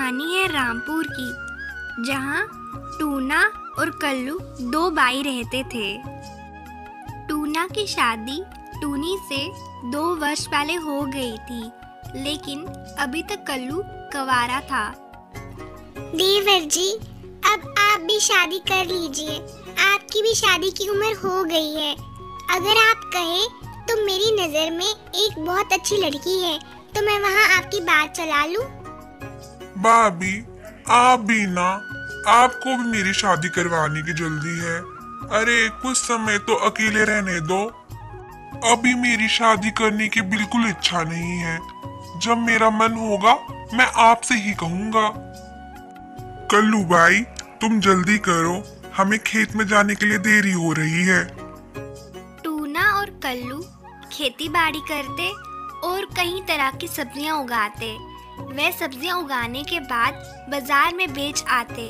कहानी है रामपुर की, जहाँ टूना और कल्लू दो भाई रहते थे। टूना की शादी टूनी से 2 वर्ष पहले हो गई थी, लेकिन अभी तक कल्लू कंवारा था। देवर जी, अब आप भी शादी कर लीजिए। आपकी भी शादी की उम्र हो गई है। अगर आप कहे तो मेरी नज़र में एक बहुत अच्छी लड़की है, तो मैं वहाँ आपकी बात चला लूँ। भाभी, आप भी ना, आपको भी मेरी शादी करवाने की जल्दी है। अरे कुछ समय तो अकेले रहने दो। अभी मेरी शादी करने की बिल्कुल इच्छा नहीं है। जब मेरा मन होगा मैं आपसे ही कहूँगा। कल्लू भाई, तुम जल्दी करो, हमें खेत में जाने के लिए देरी हो रही है। टूना और कल्लू खेती बाड़ी करते और कई तरह की सब्जियां उगाते। वे सब्जियां उगाने के बाद बाजार में बेच आते।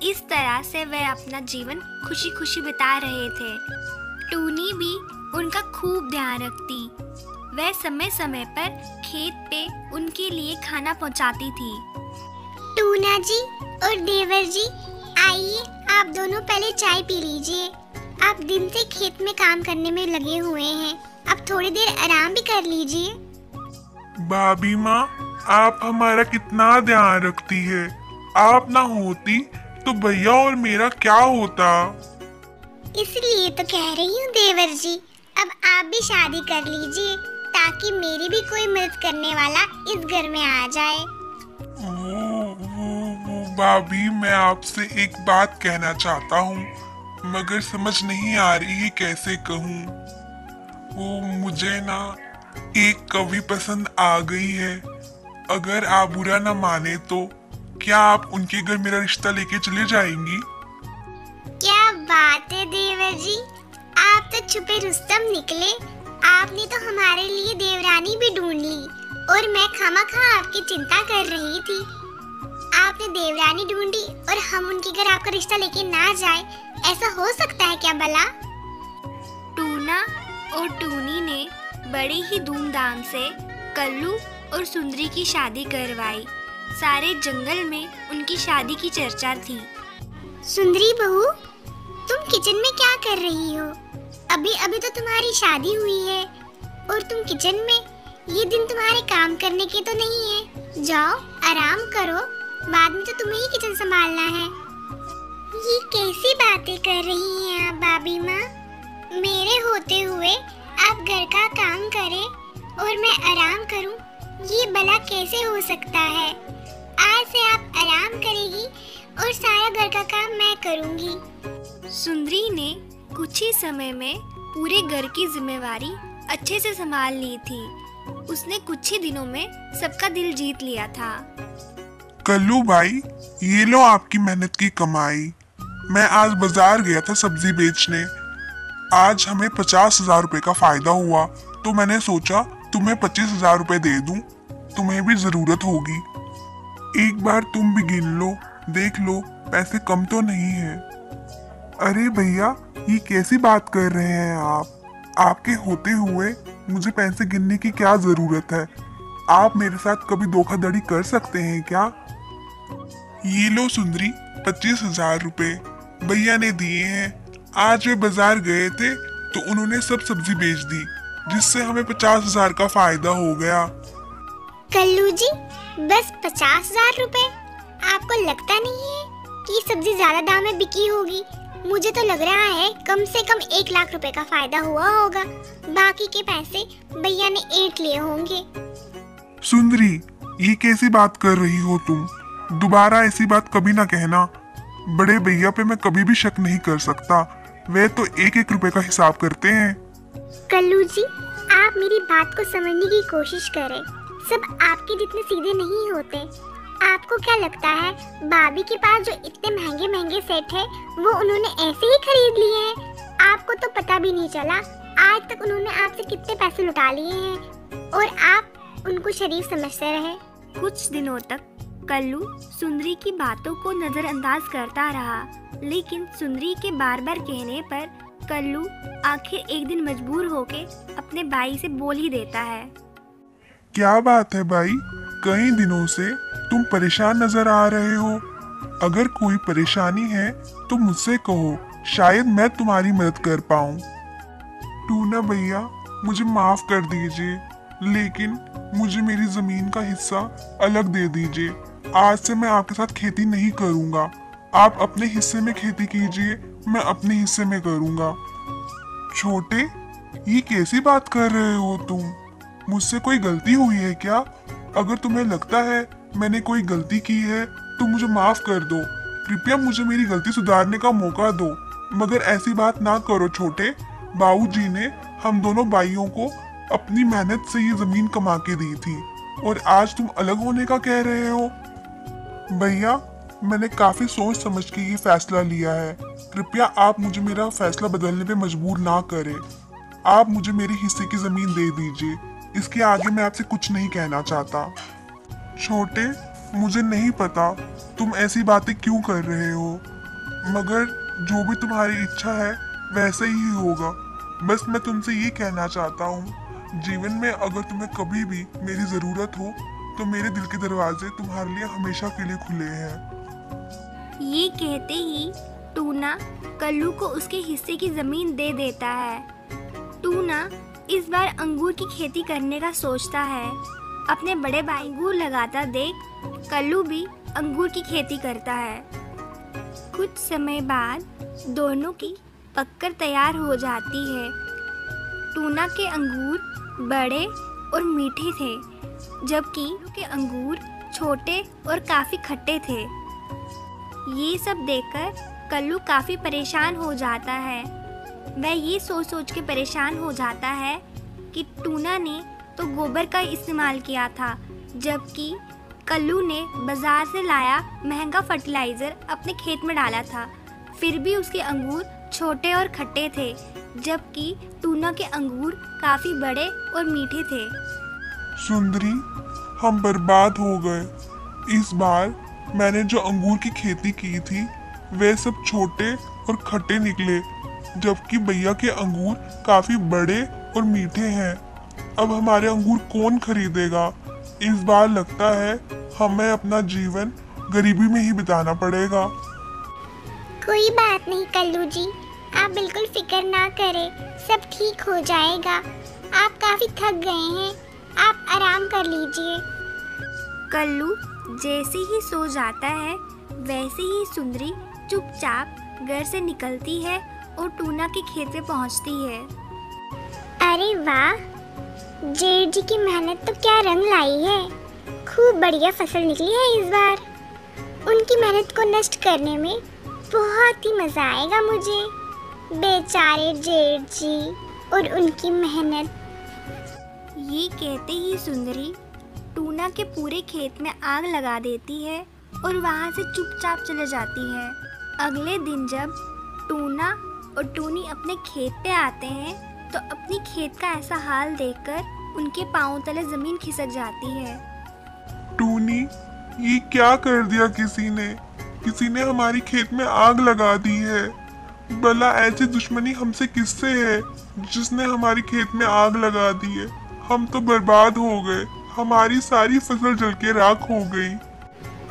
इस तरह से वे अपना जीवन खुशी खुशी बिता रहे थे। टूनी भी उनका खूब ध्यान रखती। वह समय समय पर खेत पे उनके लिए खाना पहुंचाती थी। टूना जी और देवर जी, आइए आप दोनों पहले चाय पी लीजिए। आप दिन से खेत में काम करने में लगे हुए हैं, अब थोड़ी देर आराम भी कर लीजिए। भाभी माँ, आप हमारा कितना ध्यान रखती है। आप ना होती तो भैया और मेरा क्या होता। इसलिए तो कह रही हूँ देवर जी, अब आप भी शादी कर लीजिए, ताकि मेरी भी कोई मदद करने वाला इस घर में आ जाए। वो भाभी, मैं आपसे एक बात कहना चाहता हूँ, मगर समझ नहीं आ रही है कैसे कहूँ। वो मुझे ना एक कवि पसंद आ गई है। अगर आप बुरा ना माने तो क्या आप उनके घर मेरा रिश्ता लेके चले जाएंगी? क्या बात है देवर जी, आप तो छुपे रुस्तम निकले। आपने तो हमारे लिए देवरानी भी ढूंढ ली, और मैं खामखा आपकी चिंता कर रही थी। आपने देवरानी ढूंढी और हम उनके घर आपका रिश्ता लेके ना जाए, ऐसा हो सकता है क्या भला? टूना और टूनी ने बड़ी ही धूमधाम से कल्लू और सुंदरी की शादी करवाई। सारे जंगल में उनकी शादी की चर्चा थी। सुंदरी बहू, तुम किचन में क्या कर रही हो? अभी अभी तो तुम्हारी शादी हुई है, और तुम किचन में? ये दिन तुम्हारे काम करने के तो नहीं है। जाओ आराम करो, बाद में तो तुम्हें ही किचन संभालना है। ये कैसी बातें कर रही हैं आप भाभी माँ? मेरे होते हुए आप घर का काम करें और मैं आराम करूं, ये भला कैसे हो सकता है? आज से आप आराम करेगी और सारा घर का काम मैं करूंगी। सुंदरी ने कुछ ही समय में पूरे घर की जिम्मेवारी अच्छे से संभाल ली थी। उसने कुछ ही दिनों में सबका दिल जीत लिया था। कल्लू भाई, ये लो आपकी मेहनत की कमाई। मैं आज बाजार गया था सब्जी बेचने। आज हमें 50,000 रुपए का फायदा हुआ, तो मैंने सोचा तुम्हें 25,000 रुपए दे दूं। तुम्हें भी जरूरत होगी। एक बार तुम भी गिन लो, देख लो पैसे कम तो नहीं है। अरे भैया, ये कैसी बात कर रहे हैं आप? आपके होते हुए मुझे पैसे गिनने की क्या जरूरत है? आप मेरे साथ कभी धोखाधड़ी कर सकते हैं क्या? ये लो सुंदरी, 25,000 रुपए भैया ने दिए हैं। आज वे बाजार गए थे तो उन्होंने सब सब्जी बेच दी, जिससे हमें 50,000 का फायदा हो गया। कल्लू जी, बस 50,000 रुपए? आपको लगता नहीं है कि ये सब्जी ज्यादा दाम में बिकी होगी? मुझे तो लग रहा है कम से कम 1 लाख रुपए का फायदा हुआ होगा। बाकी के पैसे भैया ने ऐंठ लिए होंगे। सुंदरी, ये कैसी बात कर रही हो तुम? दोबारा ऐसी बात कभी ना कहना। बड़े भैया पे मैं कभी भी शक नहीं कर सकता। वे तो 1-1 रुपए का हिसाब करते हैं। कल्लू जी, आप मेरी बात को समझने की कोशिश करें। सब आपके जितने सीधे नहीं होते। आपको क्या लगता है भाभी के पास जो इतने महंगे महंगे सेट है, वो उन्होंने ऐसे ही खरीद लिए हैं? आपको तो पता भी नहीं चला आज तक उन्होंने आपसे कितने पैसे लुटा लिए हैं, और आप उनको शरीफ समझते रहे। कुछ दिनों तक कल्लू सुंदरी की बातों को नजरअंदाज करता रहा, लेकिन सुंदरी के बार बार कहने पर कल्लू आखिर एक दिन मजबूर होके अपने भाई से बोल ही देता है। क्या बात है भाई, कई दिनों से तुम परेशान नजर आ रहे हो। अगर कोई परेशानी है तो मुझसे कहो, शायद मैं तुम्हारी मदद कर पाऊं। टूना भैया, मुझे माफ कर दीजिए, लेकिन मुझे मेरी जमीन का हिस्सा अलग दे दीजिए। आज से मैं आपके साथ खेती नहीं करूंगा। आप अपने हिस्से में खेती कीजिए, मैं अपने हिस्से में करूंगा। छोटे, ये कैसी बात कर रहे हो तुम? मुझसे कोई गलती हुई है क्या? अगर तुम्हें लगता है मैंने कोई गलती की है तो मुझे माफ कर दो। कृपया मुझे मेरी गलती सुधारने का मौका दो, मगर ऐसी बात ना करो छोटे। बाबूजी ने हम दोनों भाइयों को अपनी मेहनत से ये जमीन कमा के दी थी और आज तुम अलग होने का कह रहे हो। भैया, मैंने काफी सोच समझ के ये फैसला लिया है। कृपया आप मुझे मेरा फैसला बदलने पे मजबूर ना करें। आप मुझे मेरे हिस्से की जमीन दे दीजिए। इसके आगे मैं आपसे कुछ नहीं कहना चाहता। छोटे, मुझे नहीं पता तुम ऐसी बातें क्यों कर रहे हो, मगर जो भी तुम्हारी इच्छा है वैसे ही होगा। बस मैं तुमसे ये कहना चाहता हूँ, जीवन में अगर तुम्हें कभी भी मेरी जरूरत हो तो मेरे दिल के दरवाजे तुम्हारे लिए हमेशा के लिए खुले हैं। ये कहते ही टूना कल्लू को उसके हिस्से की जमीन दे देता है। टूना इस बार अंगूर की खेती करने का सोचता है। अपने बड़े भाई अंगूर लगाता देख कल्लू भी अंगूर की खेती करता है। कुछ समय बाद दोनों की पककर तैयार हो जाती है। टूना के अंगूर बड़े और मीठे थे, जबकि कल्लू के अंगूर छोटे और काफी खट्टे थे। ये सब देखकर कल्लू काफी परेशान हो जाता है। वह ये सोच सोच के परेशान हो जाता है कि टूना ने तो गोबर का इस्तेमाल किया था, जबकि कल्लू ने बाजार से लाया महंगा फर्टिलाइजर अपने खेत में डाला था। फिर भी उसके अंगूर छोटे और खट्टे थे, जबकि टूना के अंगूर काफी बड़े और मीठे थे। सुंदरी, हम बर्बाद हो गए। इस बार मैंने जो अंगूर की खेती की थी वे सब छोटे और खट्टे निकले, जबकि भैया के अंगूर काफी बड़े और मीठे हैं। अब हमारे अंगूर कौन खरीदेगा? इस बार लगता है हमें अपना जीवन गरीबी में ही बिताना पड़ेगा। कोई बात नहीं कल्लू जी, आप बिल्कुल फिक्र ना करें, सब ठीक हो जाएगा। आप काफी थक गए हैं, आप आराम कर लीजिए। कल्लू जैसे ही सो जाता है वैसे ही सुंदरी चुपचाप घर से निकलती है और टूना के खेत में पहुंचती है। अरे वाह, जेठ जी की मेहनत तो क्या रंग लाई है। खूब बढ़िया फसल निकली है इस बार। उनकी मेहनत को नष्ट करने में बहुत ही मजा आएगा मुझे। बेचारे जेठ जी और उनकी मेहनत। ये कहते ही सुंदरी टूना के पूरे खेत में आग लगा देती है और वहाँ से चुपचाप चले जाती है। अगले दिन जब टूना और टूनी अपने खेत पे आते हैं तो अपनी खेत का ऐसा हाल देखकर उनके पांव तले जमीन खिसक जाती है। टूनी, ये क्या कर दिया किसी ने? किसी ने हमारी खेत में आग लगा दी है। भला ऐसी दुश्मनी हमसे किससे है जिसने हमारी खेत में आग लगा दी है? हम तो बर्बाद हो गए, हमारी सारी फसल जल के राख हो गई।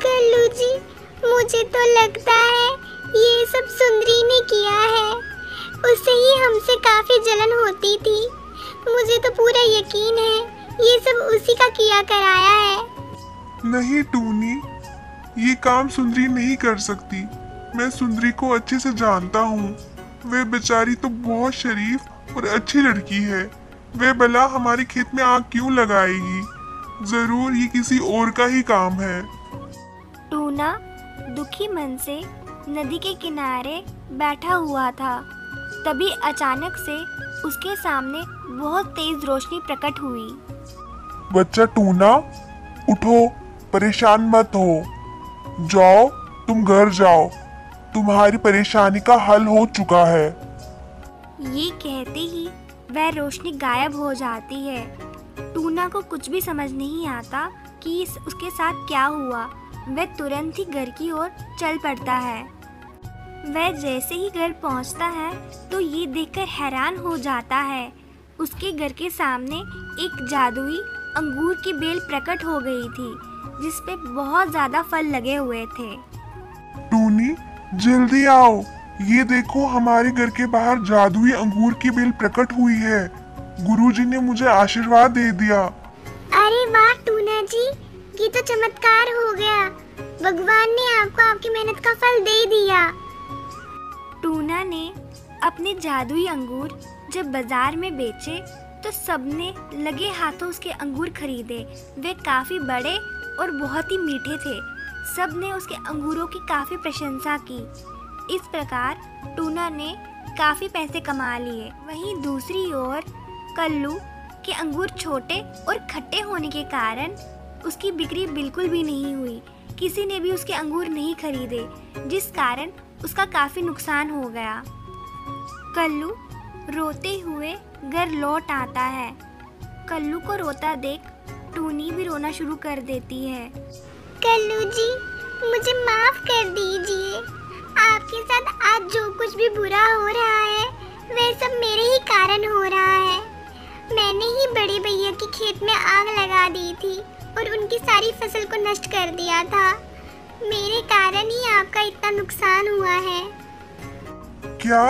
कल्लू जी, मुझे तो लगता है ये सब सुंदरी ने किया है। उससे ही हमसे काफी जलन होती थी। मुझे तो पूरा यकीन है ये सब उसी का किया कराया है। नहीं टूनी, ये काम सुंदरी नहीं कर सकती। मैं सुंदरी को अच्छे से जानता हूँ। वे बेचारी तो बहुत शरीफ और अच्छी लड़की है। वे भला हमारे खेत में आग क्यों लगाएगी? जरूर ये किसी और का ही काम है। टूना दुखी मन से नदी के किनारे बैठा हुआ था। तभी अचानक से उसके सामने बहुत तेज रोशनी प्रकट हुई। बच्चा टूना, उठो, परेशान मत हो। जाओ, तुम घर जाओ, तुम्हारी परेशानी का हल हो चुका है। ये कहते ही वह रोशनी गायब हो जाती है। टूना को कुछ भी समझ नहीं आता कि उसके साथ क्या हुआ। वह तुरंत ही घर की ओर चल पड़ता है। वह जैसे ही घर पहुंचता है तो ये देखकर हैरान हो जाता है। उसके घर के सामने एक जादुई अंगूर की बेल प्रकट हो गई थी जिस पे बहुत ज्यादा फल लगे हुए थे। टूनी, जल्दी आओ, ये देखो हमारे घर के बाहर जादुई अंगूर की बेल प्रकट हुई है। गुरुजी ने मुझे आशीर्वाद दे दिया। अरे वाह टूना जी, ये तो चमत्कार हो गया। भगवान ने आपको आपकी मेहनत का फल दे दिया। टूना ने अपने जादुई अंगूर जब बाजार में बेचे तो सबने लगे हाथों उसके अंगूर खरीदे। वे काफी बड़े और बहुत ही मीठे थे। सबने उसके अंगूरों की काफी प्रशंसा की। इस प्रकार टूना ने काफी पैसे कमा लिए। वहीं दूसरी ओर कल्लू के अंगूर छोटे और खट्टे होने के कारण उसकी बिक्री बिल्कुल भी नहीं हुई। किसी ने भी उसके अंगूर नहीं खरीदे, जिस कारण उसका काफी नुकसान हो गया। कल्लू रोते हुए घर लौट आता है। कल्लू को रोता देख टूनी भी रोना शुरू कर देती है। कल्लू जी, मुझे माफ कर दीजिए। आपके साथ आज जो कुछ भी बुरा हो रहा है वह सब मेरे ही कारण हो रहा है। मैंने ही बड़े भैया के खेत में आग लगा दी थी और उनकी सारी फसल को नष्ट कर दिया था। मेरे कारण ही आपका इतना नुकसान हुआ है। क्या?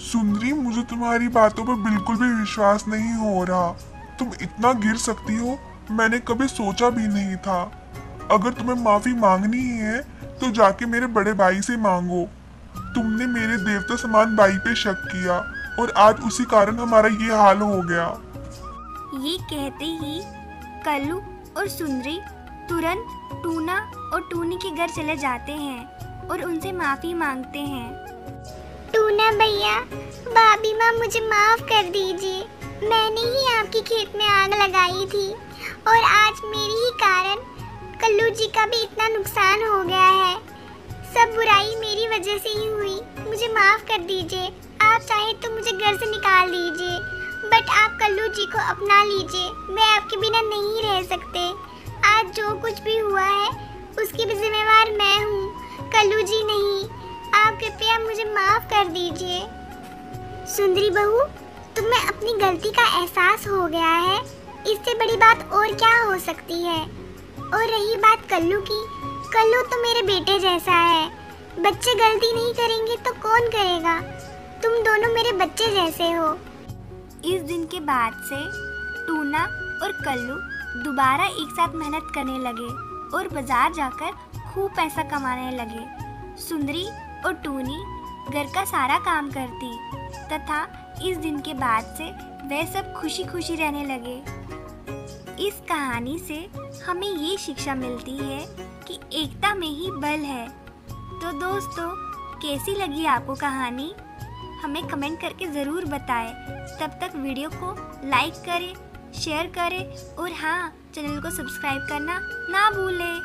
सुंदरी, मुझे तुम्हारी बातों पर बिल्कुल भी विश्वास नहीं हो रहा। तुम इतना गिर सकती हो, मैंने कभी सोचा भी नहीं था। अगर तुम्हें माफी मांगनी ही है तो जाके मेरे बड़े भाई से मांगो। तुमने मेरे देवता समान भाई पे शक किया और आज उसी कारण हमारा ये हाल हो गया। ये कहते ही कल्लू और सुंदरी तुरंत टूना और टूनी के घर चले जाते हैं और उनसे माफी मांगते हैं। टूना भैया, भाभी माँ, मुझे माफ कर दीजिए। मैंने ही आपके खेत में आग लगाई थी और आज मेरे ही कारण कल्लू जी का भी इतना नुकसान हो गया है। सब बुराई मेरी वजह से ही हुई। मुझे माफ कर दीजिए। आप चाहे तो मुझे घर से निकाल दीजिए, बट आप कल्लू जी को अपना लीजिए। मैं आपके बिना नहीं रह सकते। आज जो कुछ भी हुआ है उसकी भी जिम्मेवार मैं हूँ, कल्लू जी नहीं। आप कृपया मुझे माफ कर दीजिए। सुंदरी बहू, तुम्हें अपनी गलती का एहसास हो गया है। इससे बड़ी बात और क्या हो सकती है। और रही बात कल्लू की, कल्लू तो मेरे बेटे जैसा है। बच्चे गलती नहीं करेंगे तो कौन करेगा। तुम दोनों मेरे बच्चे जैसे हो। इस दिन के बाद से टूना और कल्लू दोबारा एक साथ मेहनत करने लगे और बाजार जाकर खूब पैसा कमाने लगे। सुंदरी और टूनी घर का सारा काम करती तथा इस दिन के बाद से वे सब खुशी खुशी रहने लगे। इस कहानी से हमें ये शिक्षा मिलती है कि एकता में ही बल है। तो दोस्तों, कैसी लगी आपको कहानी? हमें कमेंट करके ज़रूर बताएं। तब तक वीडियो को लाइक करें, शेयर करें और हाँ, चैनल को सब्सक्राइब करना ना भूलें।